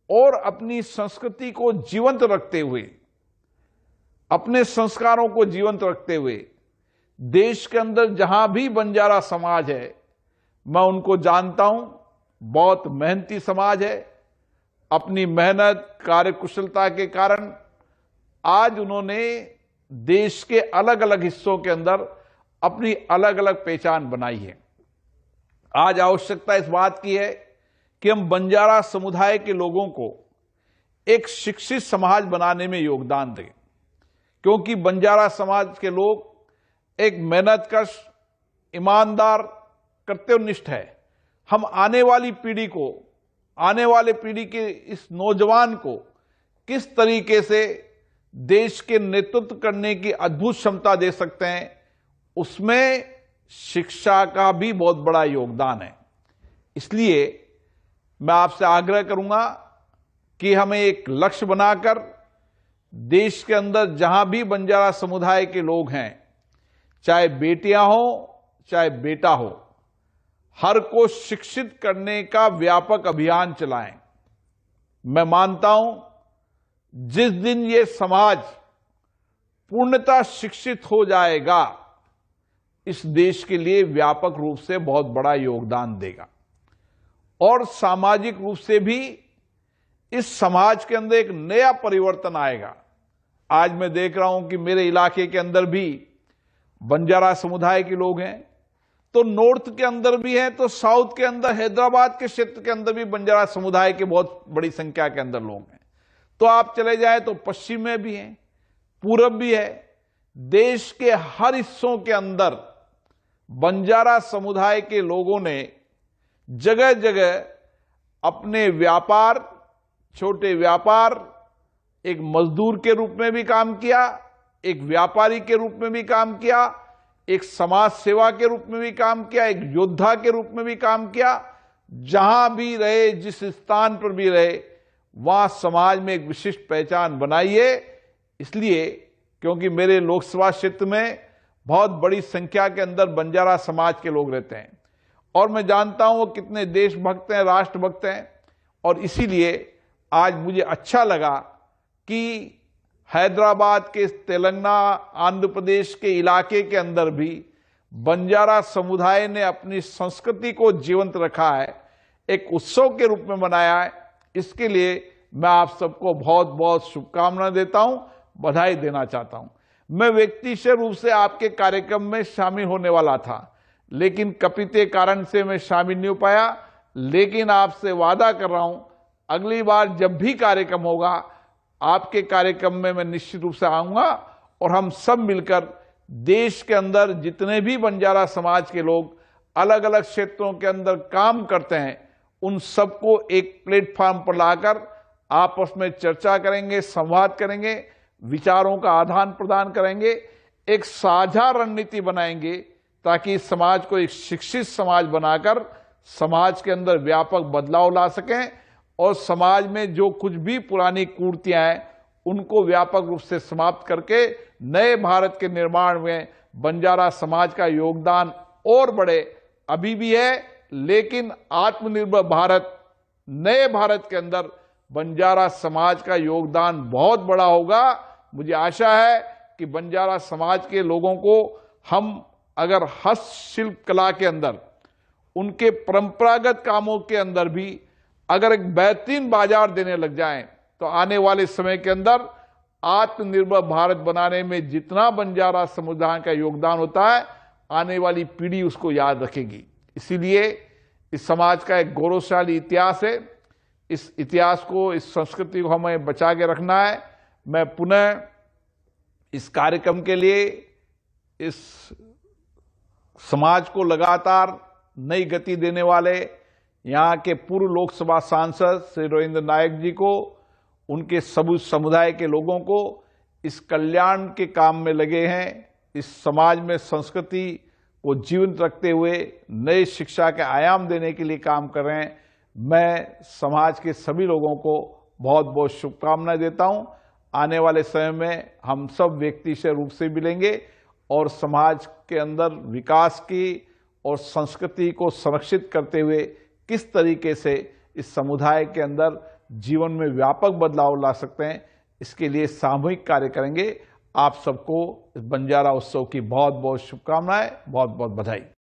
और अपनी संस्कृति को जीवंत रखते हुए, अपने संस्कारों को जीवंत रखते हुए देश के अंदर जहां भी बंजारा समाज है, मैं उनको जानता हूं, बहुत मेहनती समाज है। अपनी मेहनत, कार्यकुशलता के कारण आज उन्होंने देश के अलग अलग हिस्सों के अंदर अपनी अलग अलग पहचान बनाई है। आज आवश्यकता इस बात की है कि हम बंजारा समुदाय के लोगों को एक शिक्षित समाज बनाने में योगदान दें, क्योंकि बंजारा समाज के लोग एक मेहनतकश, ईमानदार, कर्तव्यनिष्ठ है। हम आने वाली पीढ़ी को, आने वाले पीढ़ी के इस नौजवान को किस तरीके से देश के नेतृत्व करने की अद्भुत क्षमता दे सकते हैं, उसमें शिक्षा का भी बहुत बड़ा योगदान है। इसलिए मैं आपसे आग्रह करूंगा कि हमें एक लक्ष्य बनाकर देश के अंदर जहां भी बंजारा समुदाय के लोग हैं, चाहे बेटियां हो चाहे बेटा हो, हर को शिक्षित करने का व्यापक अभियान चलाएं। मैं मानता हूं जिस दिन ये समाज पूर्णतः शिक्षित हो जाएगा, इस देश के लिए व्यापक रूप से बहुत बड़ा योगदान देगा और सामाजिक रूप से भी इस समाज के अंदर एक नया परिवर्तन आएगा। आज मैं देख रहा हूं कि मेरे इलाके के अंदर भी बंजारा समुदाय के लोग हैं, तो नॉर्थ के अंदर भी हैं, तो साउथ के अंदर, हैदराबाद के क्षेत्र के अंदर भी बंजारा समुदाय के बहुत बड़ी संख्या के अंदर लोग हैं। तो आप चले जाए तो पश्चिम में भी हैं, पूरब भी है। देश के हर हिस्सों के अंदर बंजारा समुदाय के लोगों ने जगह जगह अपने व्यापार, छोटे व्यापार, एक मजदूर के रूप में भी काम किया, एक व्यापारी के रूप में भी काम किया, एक समाज सेवा के रूप में भी काम किया, एक योद्धा के रूप में भी काम किया। जहां भी रहे, जिस स्थान पर भी रहे, वहां समाज में एक विशिष्ट पहचान बनाइए। इसलिए क्योंकि मेरे लोकसभा क्षेत्र में बहुत बड़ी संख्या के अंदर बंजारा समाज के लोग रहते हैं और मैं जानता हूं वो कितने देशभक्त हैं, राष्ट्रभक्त हैं, और इसीलिए आज मुझे अच्छा लगा कि हैदराबाद के, तेलंगाना, आंध्र प्रदेश के इलाके के अंदर भी बंजारा समुदाय ने अपनी संस्कृति को जीवंत रखा है, एक उत्सव के रूप में मनाया है। इसके लिए मैं आप सबको बहुत बहुत शुभकामनाएं देता हूं, बधाई देना चाहता हूं। मैं व्यक्तिगत रूप से आपके कार्यक्रम में शामिल होने वाला था, लेकिन कपिते कारण से मैं शामिल नहीं हो पाया। लेकिन आपसे वादा कर रहा हूं, अगली बार जब भी कार्यक्रम होगा, आपके कार्यक्रम में मैं निश्चित रूप से आऊंगा और हम सब मिलकर देश के अंदर जितने भी बंजारा समाज के लोग अलग अलग क्षेत्रों के अंदर काम करते हैं, उन सबको एक प्लेटफॉर्म पर लाकर आपस में चर्चा करेंगे, संवाद करेंगे, विचारों का आदान प्रदान करेंगे, एक साझा रणनीति बनाएंगे ताकि इस समाज को एक शिक्षित समाज बनाकर समाज के अंदर व्यापक बदलाव ला सकें और समाज में जो कुछ भी पुरानी कुरीतियां हैं उनको व्यापक रूप से समाप्त करके नए भारत के निर्माण में बंजारा समाज का योगदान और बढ़े। अभी भी है, लेकिन आत्मनिर्भर भारत, नए भारत के अंदर बंजारा समाज का योगदान बहुत बड़ा होगा। मुझे आशा है कि बंजारा समाज के लोगों को हम अगर हस्तशिल्प कला के अंदर, उनके परंपरागत कामों के अंदर भी अगर एक बेहतरीन बाजार देने लग जाएं, तो आने वाले समय के अंदर आत्मनिर्भर भारत बनाने में जितना बंजारा समुदाय का योगदान होता है, आने वाली पीढ़ी उसको याद रखेगी। इसीलिए इस समाज का एक गौरवशाली इतिहास है। इस इतिहास को, इस संस्कृति को हमें बचा के रखना है। मैं पुनः इस कार्यक्रम के लिए इस समाज को लगातार नई गति देने वाले यहाँ के पूर्व लोकसभा सांसद श्री रोहिंद्र नायक जी को, उनके सभी समुदाय के लोगों को इस कल्याण के काम में लगे हैं, इस समाज में संस्कृति को जीवंत रखते हुए नए शिक्षा के आयाम देने के लिए काम कर रहे हैं। मैं समाज के सभी लोगों को बहुत बहुत शुभकामनाएं देता हूं। आने वाले समय में हम सब व्यक्तिगत रूप से मिलेंगे और समाज के अंदर विकास की और संस्कृति को संरक्षित करते हुए किस तरीके से इस समुदाय के अंदर जीवन में व्यापक बदलाव ला सकते हैं। इसके लिए सामूहिक कार्य करेंगे। आप सबको इस बंजारा उत्सव की बहुत बहुत शुभकामनाएं, बहुत बहुत बधाई।